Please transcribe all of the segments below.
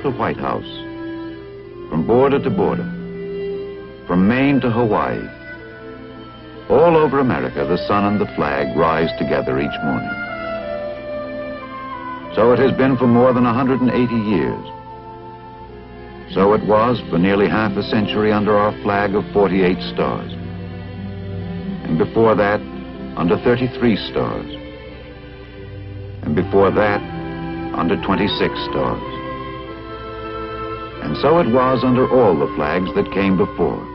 to White House, from border to border, from Maine to Hawaii, all over America, the sun and the flag rise together each morning. So it has been for more than 180 years. So it was for nearly half a century under our flag of 48 stars. And before that, under 33 stars. And before that, under 26 stars. And so it was under all the flags that came before.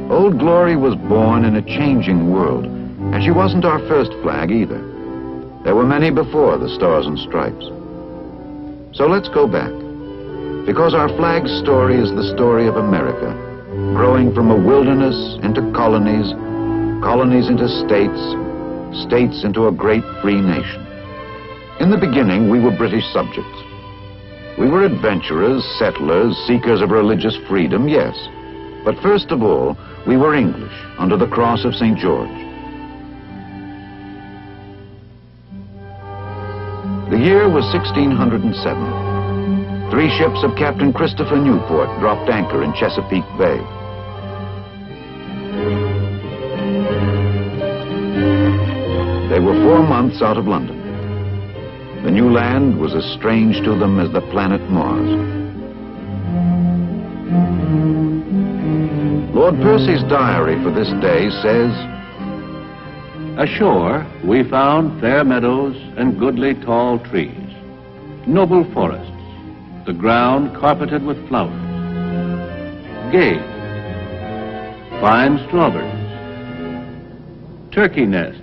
Old Glory was born in a changing world, and she wasn't our first flag either. There were many before the Stars and Stripes. So let's go back, because our flag's story is the story of America, growing from a wilderness into colonies, colonies into states, states into a great free nation. In the beginning, we were British subjects. We were adventurers, settlers, seekers of religious freedom, yes. But first of all, we were English under the cross of St. George. The year was 1607. 3 ships of Captain Christopher Newport dropped anchor in Chesapeake Bay. They were 4 months out of London. The new land was as strange to them as the planet Mars. Lord Percy's diary for this day says, "Ashore we found fair meadows and goodly tall trees, noble forests, the ground carpeted with flowers, game, fine strawberries, turkey nests,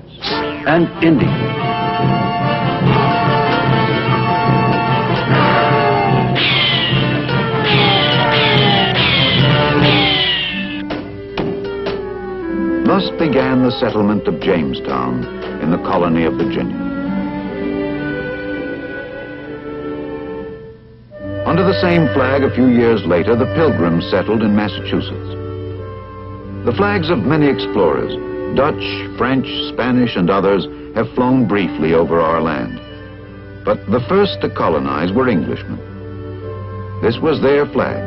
and Indians. Thus began the settlement of Jamestown in the colony of Virginia. Under the same flag a few years later, the Pilgrims settled in Massachusetts. The flags of many explorers, Dutch, French, Spanish, and others, have flown briefly over our land. But the first to colonize were Englishmen. This was their flag,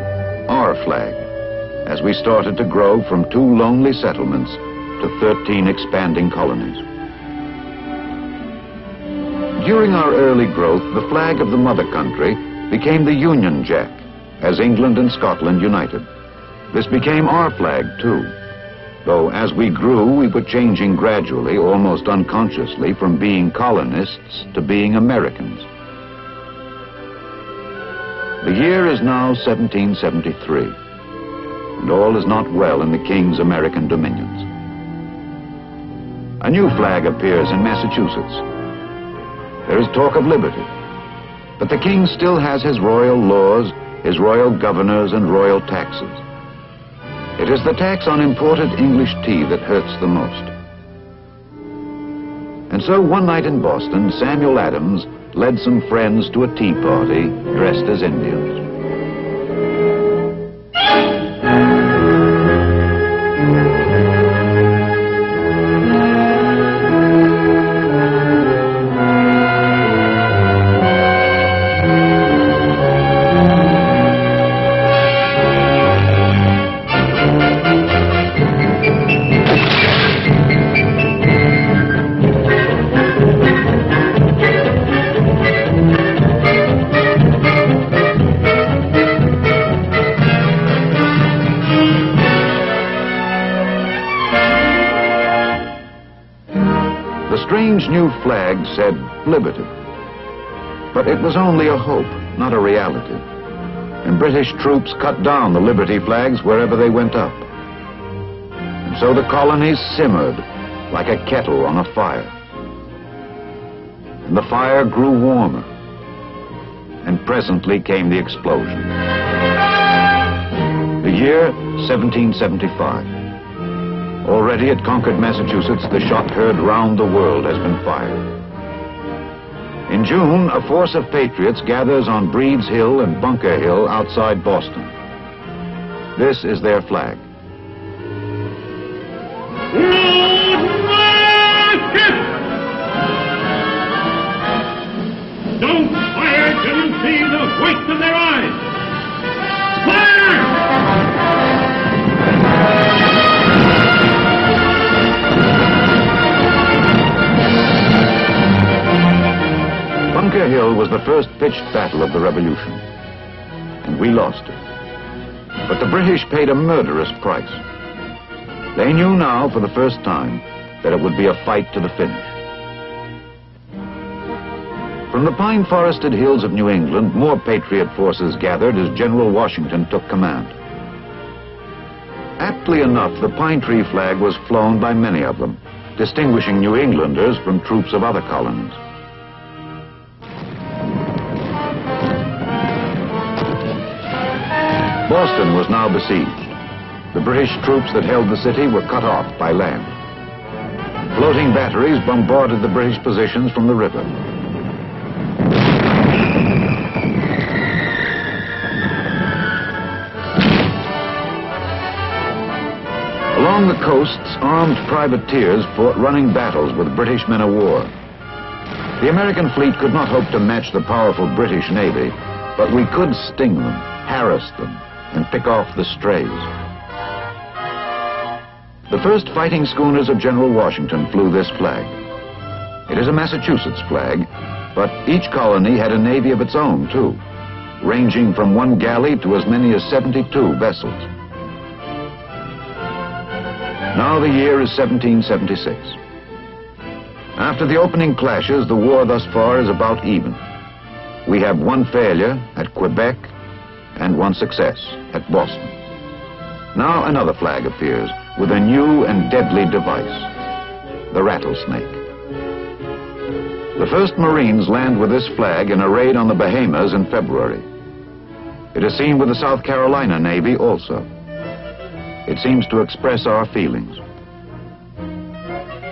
our flag, as we started to grow from 2 lonely settlements to 13 expanding colonies. During our early growth, the flag of the mother country became the Union Jack, as England and Scotland united. This became our flag, too, though as we grew, we were changing gradually, almost unconsciously, from being colonists to being Americans. The year is now 1773, and all is not well in the King's American dominions. A new flag appears in Massachusetts. There is talk of liberty, but the King still has his royal laws, his royal governors, and royal taxes. It is the tax on imported English tea that hurts the most. And so one night in Boston, Samuel Adams led some friends to a tea party dressed as Indians. The strange new flag said liberty. But it was only a hope, not a reality. And British troops cut down the liberty flags wherever they went up. And so the colonies simmered like a kettle on a fire. And the fire grew warmer. And presently came the explosion. The year 1775. Already at Concord, Massachusetts, the shot heard round the world has been fired. In June, a force of patriots gathers on Breed's Hill and Bunker Hill outside Boston. This is their flag. Don't fire till Hoist them their eyes! Fire! Bunker Hill was the first pitched battle of the Revolution, and we lost it. But the British paid a murderous price. They knew now, for the first time, that it would be a fight to the finish. From the pine-forested hills of New England, more Patriot forces gathered as General Washington took command. Aptly enough, the pine tree flag was flown by many of them, distinguishing New Englanders from troops of other colonies. Boston was now besieged. The British troops that held the city were cut off by land. Floating batteries bombarded the British positions from the river. Along the coasts, armed privateers fought running battles with British men of war. The American fleet could not hope to match the powerful British Navy, but we could sting them, harass them, and pick off the strays. The first fighting schooners of General Washington flew this flag. It is a Massachusetts flag, but each colony had a navy of its own, too, ranging from one galley to as many as 72 vessels. Now the year is 1776. After the opening clashes, the war thus far is about even. We have one failure at Quebec and one success at Boston. Now another flag appears with a new and deadly device, the Rattlesnake. The first Marines land with this flag in a raid on the Bahamas in February. It is seen with the South Carolina Navy also. It seems to express our feelings.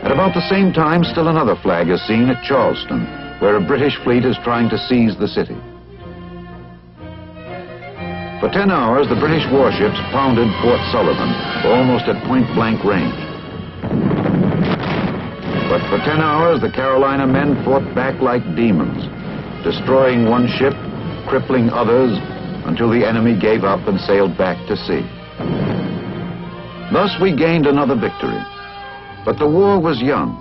At about the same time, still another flag is seen at Charleston, where a British fleet is trying to seize the city. For 10 hours, the British warships pounded Fort Sullivan, almost at point-blank range. But for 10 hours, the Carolina men fought back like demons, destroying one ship, crippling others, until the enemy gave up and sailed back to sea. Thus, we gained another victory. But the war was young.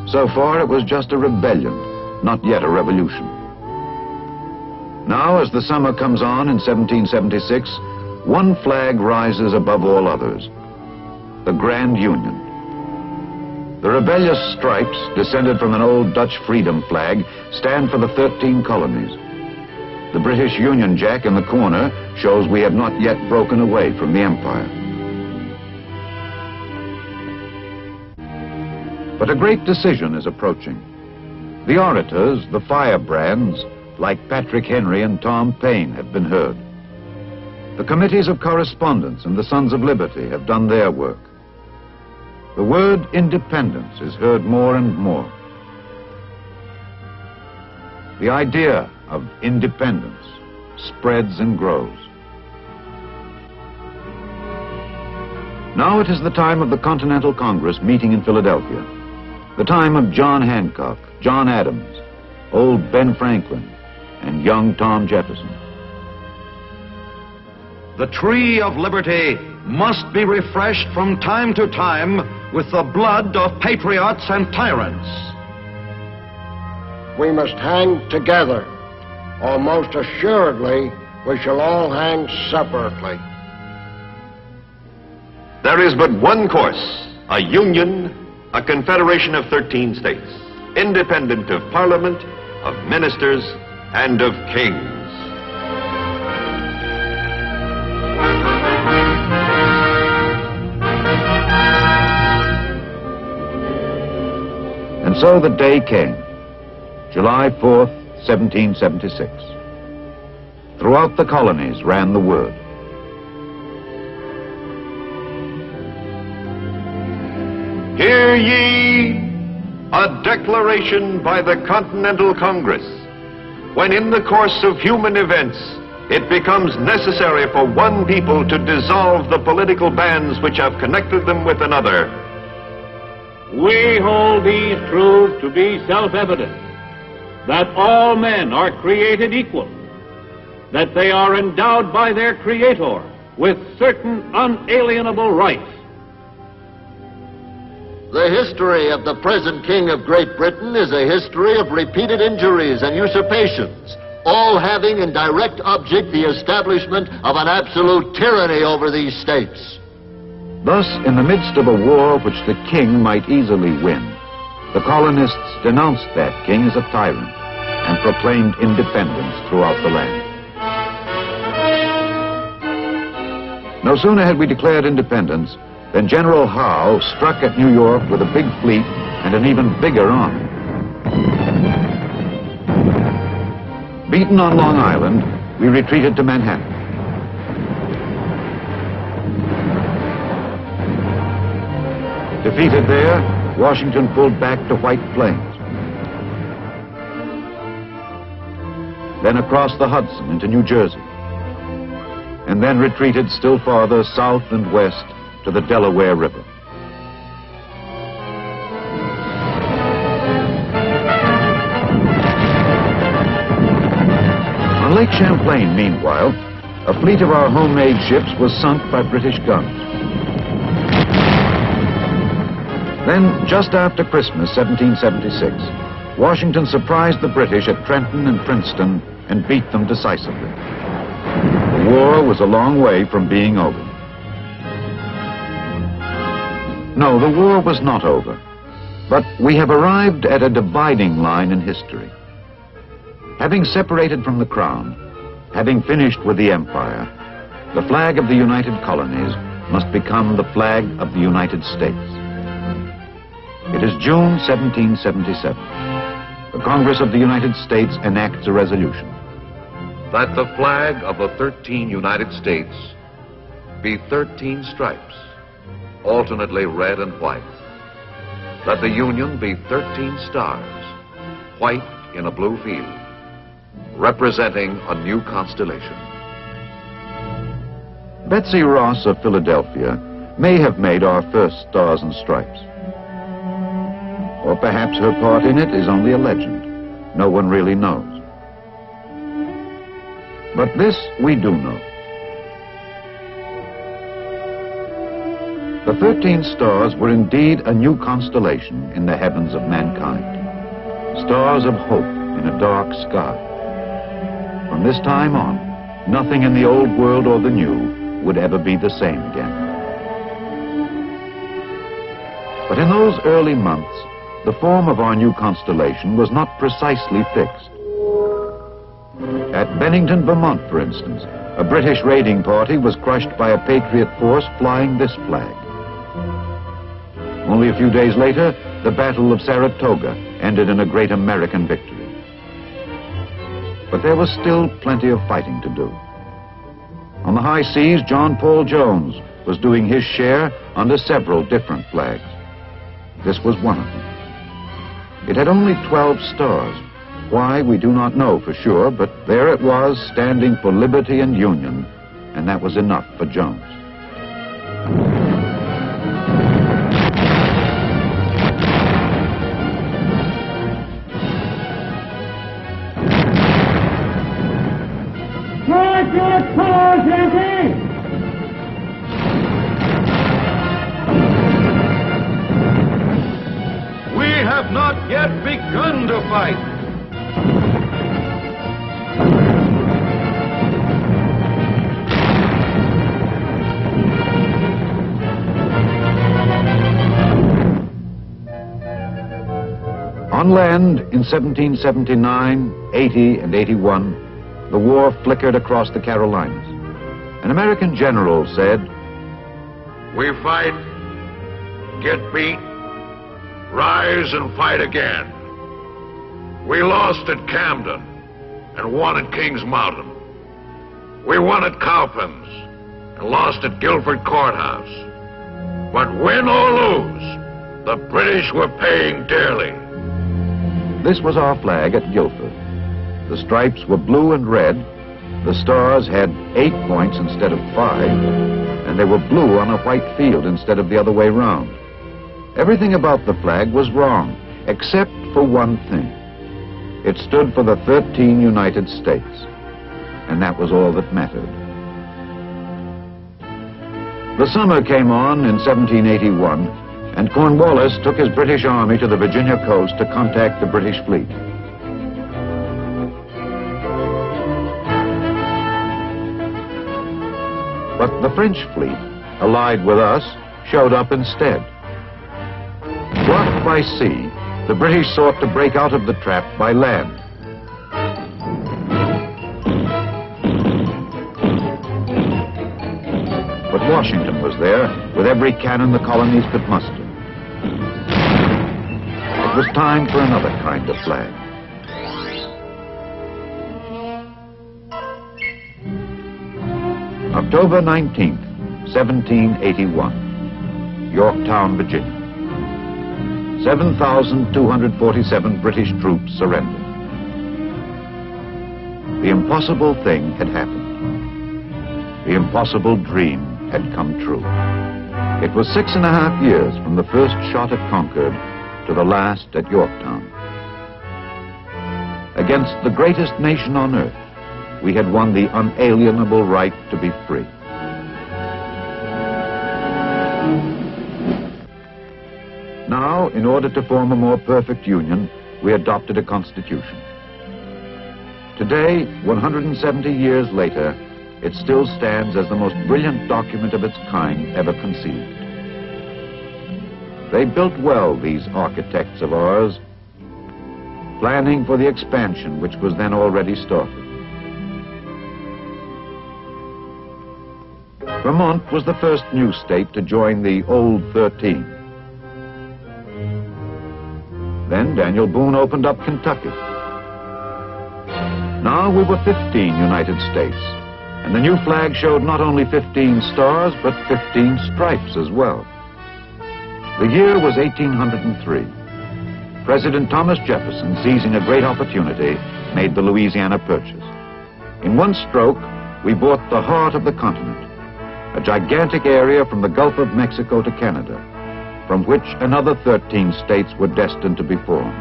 So far, it was just a rebellion, not yet a revolution. Now, as the summer comes on in 1776, one flag rises above all others, the Grand Union. The rebellious stripes, descended from an old Dutch freedom flag, stand for the 13 colonies. The British Union Jack in the corner shows we have not yet broken away from the empire. But a great decision is approaching. The orators, the firebrands, like Patrick Henry and Tom Paine, have been heard. The committees of correspondence and the Sons of Liberty have done their work. The word independence is heard more and more. The idea of independence spreads and grows. Now it is the time of the Continental Congress meeting in Philadelphia. The time of John Hancock, John Adams, old Ben Franklin, and young Tom Jefferson. The tree of liberty must be refreshed from time to time with the blood of patriots and tyrants. We must hang together, or most assuredly we shall all hang separately. There is but one course, a union, a confederation of 13 states, independent of parliament, of ministers, and of kings. And so the day came, July 4th, 1776. Throughout the colonies ran the word. Hear ye a declaration by the Continental Congress, when in the course of human events it becomes necessary for one people to dissolve the political bands which have connected them with another. We hold these truths to be self-evident, that all men are created equal, that they are endowed by their Creator with certain unalienable rights. The history of the present King of Great Britain is a history of repeated injuries and usurpations, all having in direct object the establishment of an absolute tyranny over these states. Thus, in the midst of a war which the king might easily win, the colonists denounced that king as a tyrant and proclaimed independence throughout the land. No sooner had we declared independence than General Howe struck at New York with a big fleet and an even bigger army. Beaten on Long Island, we retreated to Manhattan. Defeated there, Washington pulled back to White Plains. Then across the Hudson into New Jersey, and then retreated still farther south and west to the Delaware River. On Lake Champlain, meanwhile, a fleet of our homemade ships was sunk by British guns. Then, just after Christmas, 1776, Washington surprised the British at Trenton and Princeton and beat them decisively. The war was a long way from being over. No, the war was not over, but we have arrived at a dividing line in history. Having separated from the Crown, having finished with the Empire, the flag of the United Colonies must become the flag of the United States. It is June 1777. The Congress of the United States enacts a resolution that the flag of the 13 United States be 13 stripes, alternately red and white. That the Union be 13 stars, white in a blue field, representing a new constellation. Betsy Ross of Philadelphia may have made our first Stars and Stripes. Or perhaps her part in it is only a legend. No one really knows. But this we do know. The 13 stars were indeed a new constellation in the heavens of mankind. Stars of hope in a dark sky. From this time on, nothing in the old world or the new would ever be the same again. But in those early months, the form of our new constellation was not precisely fixed. At Bennington, Vermont, for instance, a British raiding party was crushed by a Patriot force flying this flag. Only a few days later, the Battle of Saratoga ended in a great American victory. But there was still plenty of fighting to do. On the high seas, John Paul Jones was doing his share under several different flags. This was one of them. It had only 12 stars. Why, we do not know for sure, but there it was, standing for liberty and union, and that was enough for Jones. Charge your colors, Yankee! We have not yet begun to fight. On land in 1779, 80, and 81, the war flickered across the Carolinas. An American general said, We fight, get beat, rise and fight again. We lost at Camden and won at Kings Mountain. We won at Cowpens and lost at Guilford Courthouse. But win or lose, the British were paying dearly. This was our flag at Guilford. The stripes were blue and red. The stars had 8 points instead of 5, and they were blue on a white field instead of the other way round. Everything about the flag was wrong, except for one thing. It stood for the 13 United States. and that was all that mattered. The summer came on in 1781, and Cornwallis took his British army to the Virginia coast to contact the British fleet. But the French fleet, allied with us, showed up instead. Blocked by sea, the British sought to break out of the trap by land. But Washington was there with every cannon the colonies could muster. It was time for another kind of flag. October 19th, 1781, Yorktown, Virginia. 7,247 British troops surrendered. The impossible thing had happened. The impossible dream had come true. It was 6.5 years from the first shot at Concord to the last at Yorktown. Against the greatest nation on earth, we had won the unalienable right to be free. Now, in order to form a more perfect union, we adopted a constitution. Today, 170 years later, it still stands as the most brilliant document of its kind ever conceived. They built well, these architects of ours, planning for the expansion which was then already started. Vermont was the first new state to join the old 13. Then Daniel Boone opened up Kentucky. Now we were 15 United States, and the new flag showed not only 15 stars, but 15 stripes as well. The year was 1803. President Thomas Jefferson, seizing a great opportunity, made the Louisiana Purchase. In one stroke, we bought the heart of the continent, a gigantic area from the Gulf of Mexico to Canada, from which another 13 states were destined to be formed.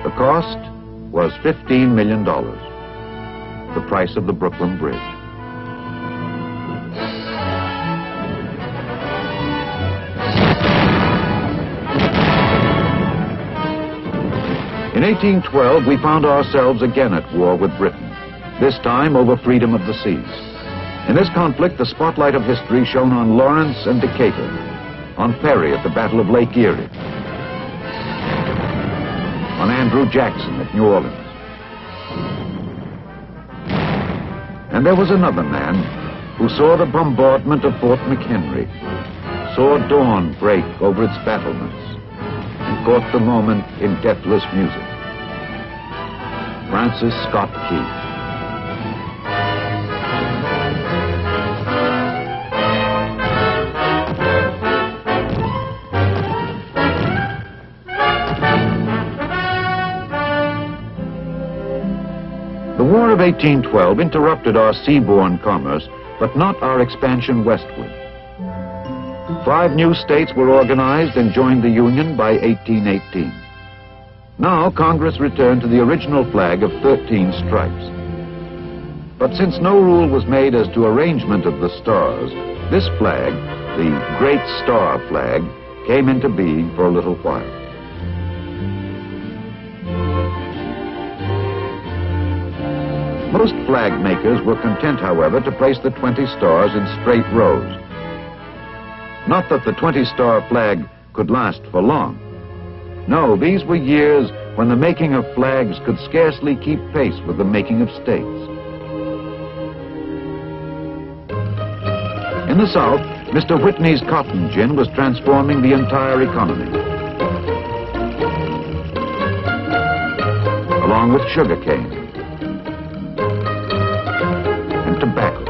The cost was $15 million, the price of the Brooklyn Bridge. In 1812, we found ourselves again at war with Britain, this time over freedom of the seas. In this conflict, the spotlight of history shone on Lawrence and Decatur, on Perry at the Battle of Lake Erie, on Andrew Jackson at New Orleans. And there was another man who saw the bombardment of Fort McHenry, saw dawn break over its battlements, and caught the moment in deathless music. Francis Scott Key. The War of 1812 interrupted our seaborne commerce, but not our expansion westward. 5 new states were organized and joined the Union by 1818. Now Congress returned to the original flag of 13 stripes. But since no rule was made as to arrangement of the stars, this flag, the Great Star Flag, came into being for a little while. Most flag makers were content, however, to place the 20 stars in straight rows. Not that the 20-star flag could last for long. No, these were years when the making of flags could scarcely keep pace with the making of states. In the South, Mr. Whitney's cotton gin was transforming the entire economy, along with sugarcane and tobacco.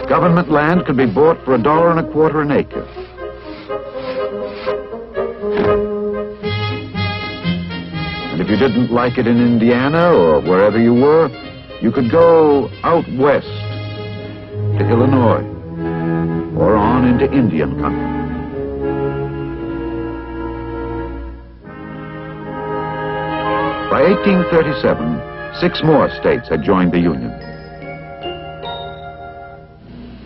Government land could be bought for $1.25 an acre. And if you didn't like it in Indiana or wherever you were, you could go out west to Illinois or on into into Indian country. By 1837, 6 more states had joined the Union.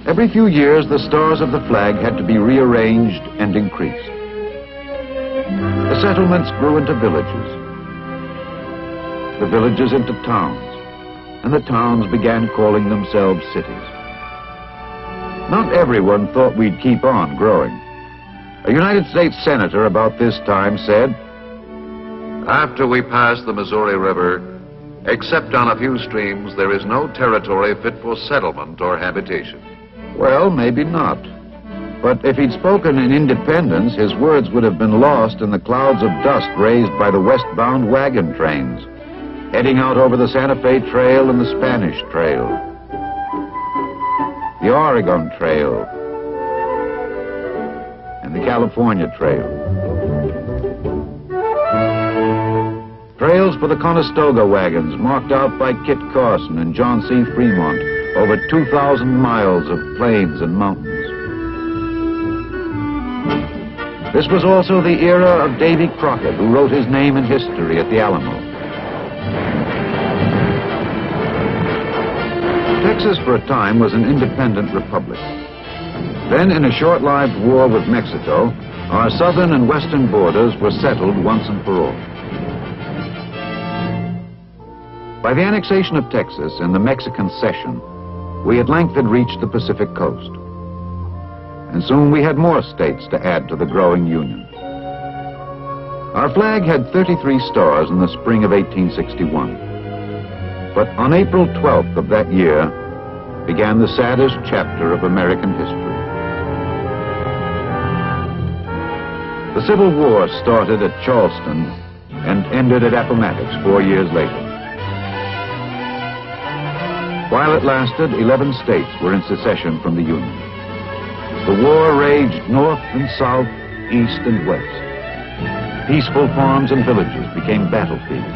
Every few years, the stars of the flag had to be rearranged and increased. The settlements grew into villages, the villages into towns, and the towns began calling themselves cities. Not everyone thought we'd keep on growing. A United States senator about this time said, After we pass the Missouri River, except on a few streams, there is no territory fit for settlement or habitation. well, maybe not. But if he'd spoken in independence, his words would have been lost in the clouds of dust raised by the westbound wagon trains, heading out over the Santa Fe Trail and the Spanish Trail, the Oregon Trail, and the California Trail. Trails for the Conestoga wagons marked out by Kit Carson and John C. Fremont over 2,000 miles of plains and mountains. This was also the era of Davy Crockett, who wrote his name in history at the Alamo. Texas for a time was an independent republic. Then, in a short-lived war with Mexico, our southern and western borders were settled once and for all. By the annexation of Texas and the Mexican cession, we at length had reached the Pacific coast. And soon we had more states to add to the growing Union. Our flag had 33 stars in the spring of 1861. But on April 12th of that year began the saddest chapter of American history. The Civil War started at Charleston and ended at Appomattox 4 years later. While it lasted, 11 states were in secession from the Union. The war raged north and south, east and west. Peaceful farms and villages became battlefields.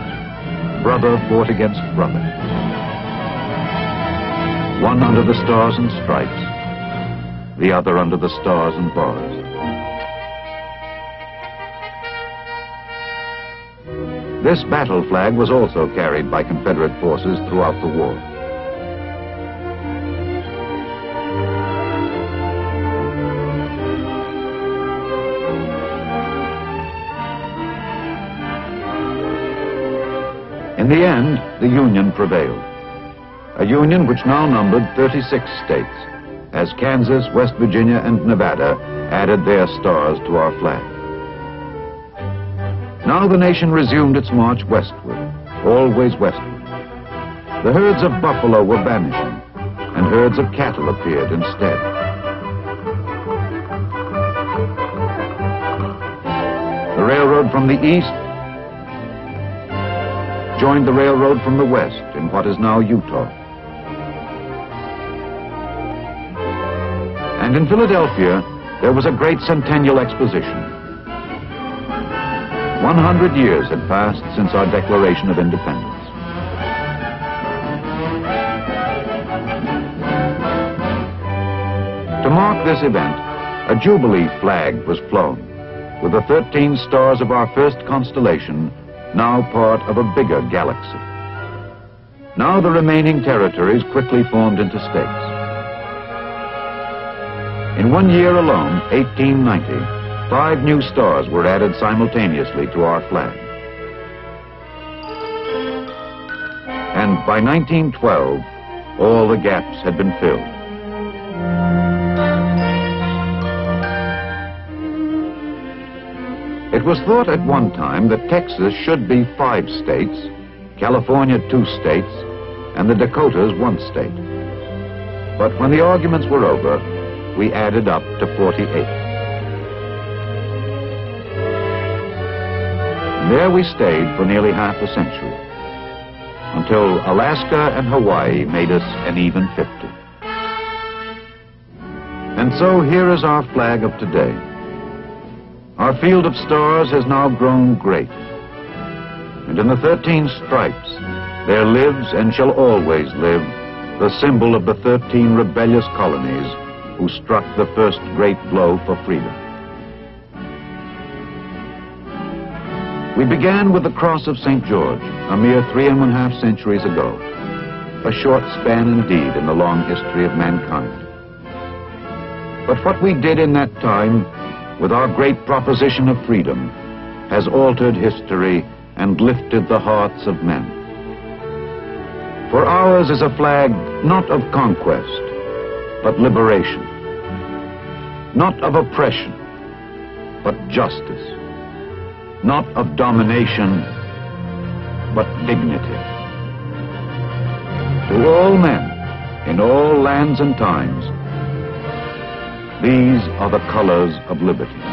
Brother fought against brother. One under the stars and stripes, the other under the stars and bars. This battle flag was also carried by Confederate forces throughout the war. In the end, the Union prevailed. A Union which now numbered 36 states, as Kansas, West Virginia, and Nevada added their stars to our flag. Now the nation resumed its march westward, always westward. The herds of buffalo were vanishing, and herds of cattle appeared instead. The railroad from the east joined the railroad from the west in what is now Utah. And in Philadelphia, there was a great Centennial Exposition. 100 years had passed since our Declaration of Independence. To mark this event, a Jubilee flag was flown, with the 13 stars of our first constellation now part of a bigger galaxy. Now the remaining territories quickly formed into states. In 1 year alone, 1890, 5 new stars were added simultaneously to our flag. And by 1912, all the gaps had been filled. It was thought at one time that Texas should be 5 states, California 2 states, and the Dakotas 1 state. But when the arguments were over, we added up to 48. And there we stayed for nearly half a century, until Alaska and Hawaii made us an even 50. And so here is our flag of today. Our field of stars has now grown great, and in the 13 stripes there lives and shall always live the symbol of the 13 rebellious colonies who struck the first great blow for freedom. We began with the cross of St. George, a mere 3½ centuries ago, a short span indeed in the long history of mankind. But what we did in that time, with our great proposition of freedom, has altered history and lifted the hearts of men. For ours is a flag not of conquest, but liberation, not of oppression, but justice, not of domination, but dignity. To all men, in all lands and times, these are the colors of liberty.